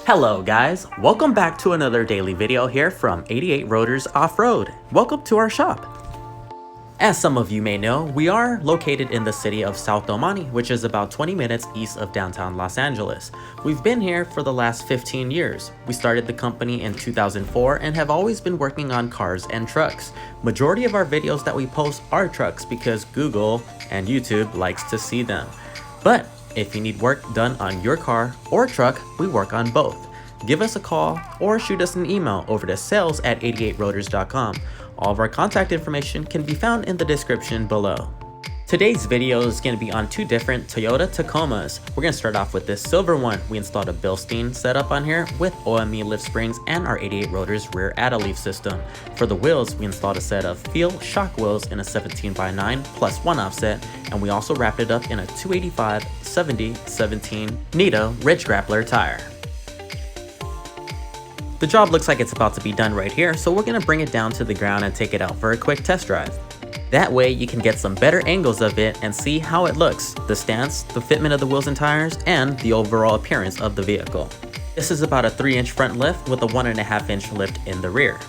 Hello guys, welcome back to another daily video here from 88 Rotors Off-Road. Welcome to our shop. As some of you may know, we are located in the city of South El Monte, which is about 20 minutes east of downtown Los Angeles. We've been here for the last 15 years. We started the company in 2004 and have always been working on cars and trucks. Majority of our videos that we post are trucks because Google and YouTube likes to see them. But if you need work done on your car or truck, we work on both. Give us a call or shoot us an email over to sales@88rotors.com. All of our contact information can be found in the description below. Today's video is going to be on two different Toyota Tacomas. We're going to start off with this silver one. We installed a Bilstein setup on here with OME lift springs and our 88 Rotors rear add-a-leaf system. For the wheels, we installed a set of Feel shock wheels in a 17x9 plus 1 offset, and we also wrapped it up in a 285/70/17 Nito Ridge Grappler tire. The job looks like it's about to be done right here, so we're going to bring it down to the ground and take it out for a quick test drive. That way you can get some better angles of it and see how it looks, the stance, the fitment of the wheels and tires, and the overall appearance of the vehicle. This is about a 3-inch front lift with a 1.5-inch lift in the rear.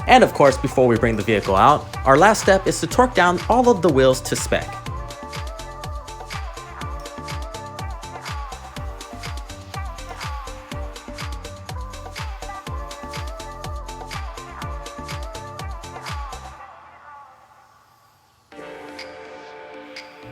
And of course, before we bring the vehicle out, our last step is to torque down all of the wheels to spec.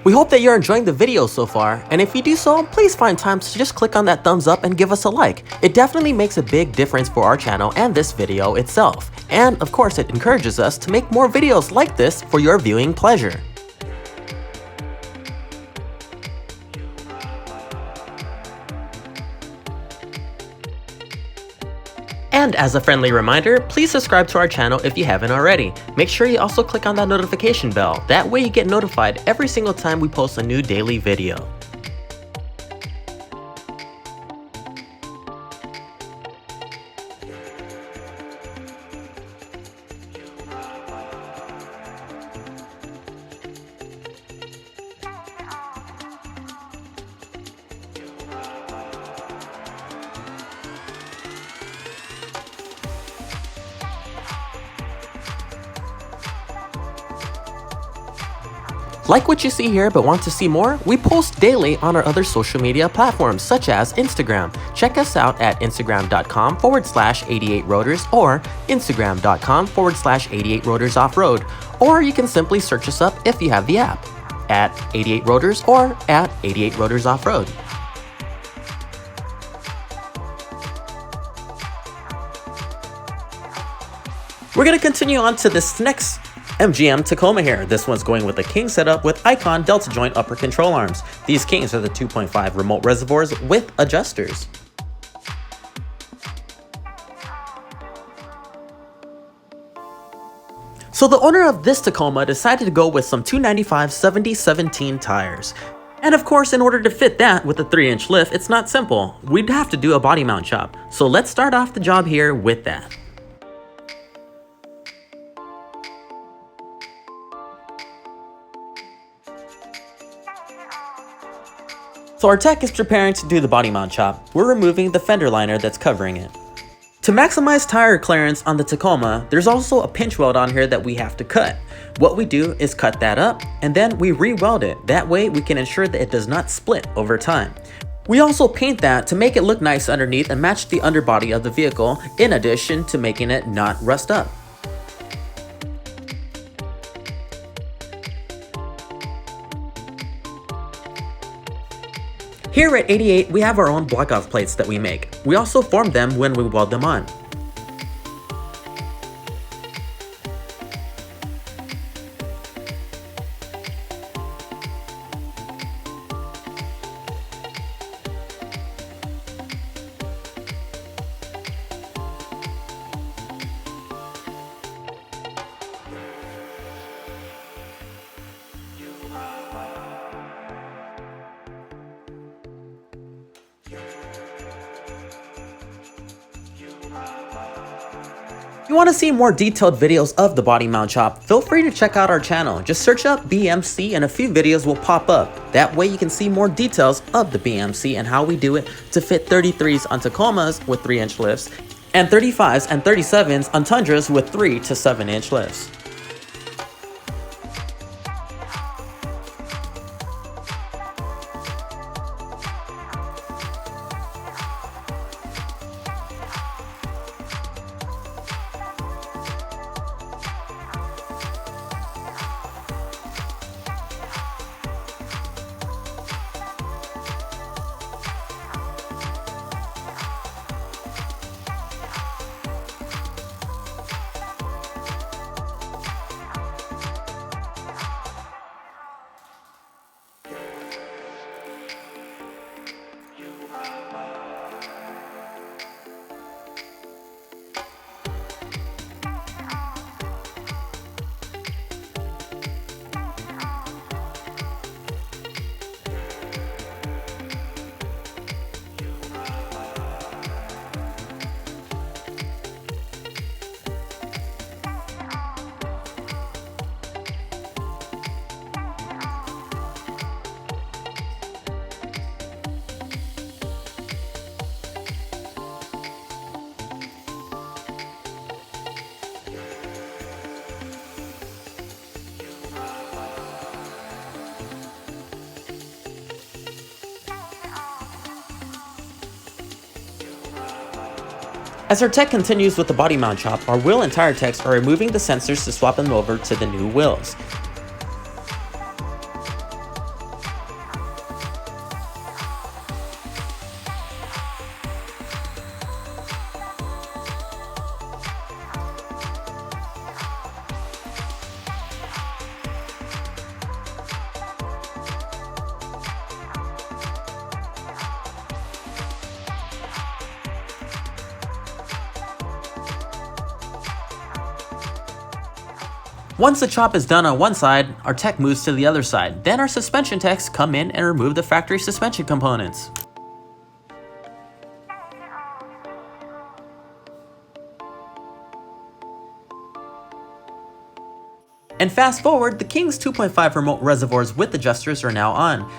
We hope that you're enjoying the video so far, and if you do so, please find time to just click on that thumbs up and give us a like. It definitely makes a big difference for our channel and this video itself. And of course, it encourages us to make more videos like this for your viewing pleasure. And as a friendly reminder, please subscribe to our channel if you haven't already. Make sure you also click on that notification bell. That way you get notified every single time we post a new daily video. Like what you see here but want to see more? We post daily on our other social media platforms such as Instagram. Check us out at instagram.com/88rotors or instagram.com/88rotors off-road. Or you can simply search us up if you have the app at 88 Rotors or at 88 Rotors Off-Road. We're going to continue on to this next MGM Tacoma here. This one's going with a King setup with Icon Delta joint upper control arms. These Kings are the 2.5 remote reservoirs with adjusters. So the owner of this Tacoma decided to go with some 295/70/17 tires. And of course, in order to fit that with a 3-inch lift, it's not simple. We'd have to do a body mount job. So let's start off the job here with that. So our tech is preparing to do the body mount chop. We're removing the fender liner that's covering it. To maximize tire clearance on the Tacoma, there's also a pinch weld on here that we have to cut. What we do is cut that up and then we re-weld it. That way we can ensure that it does not split over time. We also paint that to make it look nice underneath and match the underbody of the vehicle, in addition to making it not rust up. Here at 88, we have our own block-off plates that we make. We also form them when we weld them on. If you want to see more detailed videos of the body mount shop, feel free to check out our channel. Just search up BMC and a few videos will pop up. That way you can see more details of the BMC and how we do it to fit 33s on Tacomas with 3-inch lifts and 35s and 37s on Tundras with 3 to 7-inch lifts. As our tech continues with the body mount shop, our wheel and tire techs are removing the sensors to swap them over to the new wheels. Once the chop is done on one side, our tech moves to the other side. Then our suspension techs come in and remove the factory suspension components. And fast forward, the King's 2.5 remote reservoirs with adjusters are now on.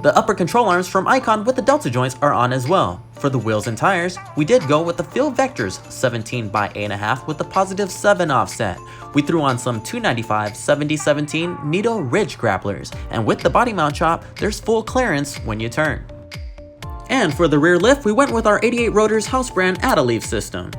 The upper control arms from Icon with the delta joints are on as well. For the wheels and tires, we did go with the Field Vectors 17 by 8.5 with the positive 7 offset. We threw on some 295 7017 Nito Ridge grapplers, and with the body mount chop, there's full clearance when you turn. And for the rear lift, we went with our 88 Rotors house brand Add-A-Leaf system.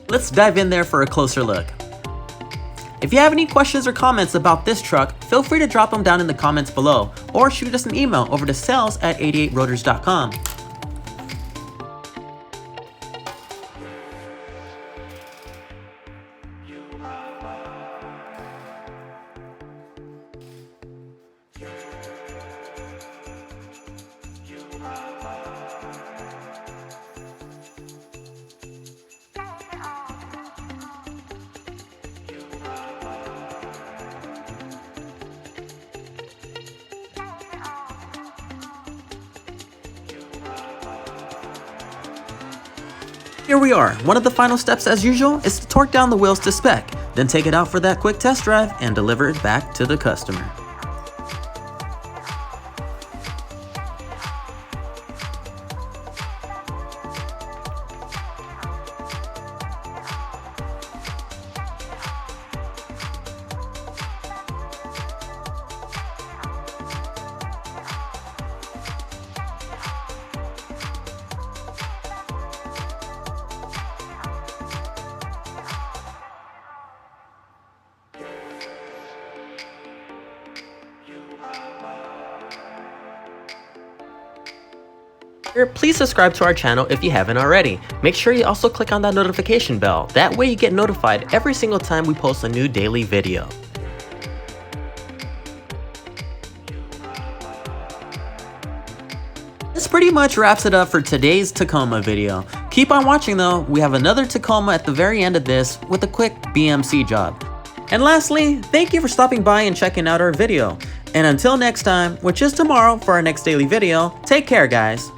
Let's dive in there for a closer look. If you have any questions or comments about this truck, feel free to drop them down in the comments below, or shoot us an email over to sales@88rotors.com. Here we are. One of the final steps as usual is to torque down the wheels to spec, then take it out for that quick test drive and deliver it back to the customer. Please subscribe to our channel if you haven't already. Make sure you also click on that notification bell. That way you get notified every single time we post a new daily video. This pretty much wraps it up for today's Tacoma video. Keep on watching though, we have another Tacoma at the very end of this with a quick BMC job. And lastly, thank you for stopping by and checking out our video. And until next time, which is tomorrow for our next daily video, take care guys.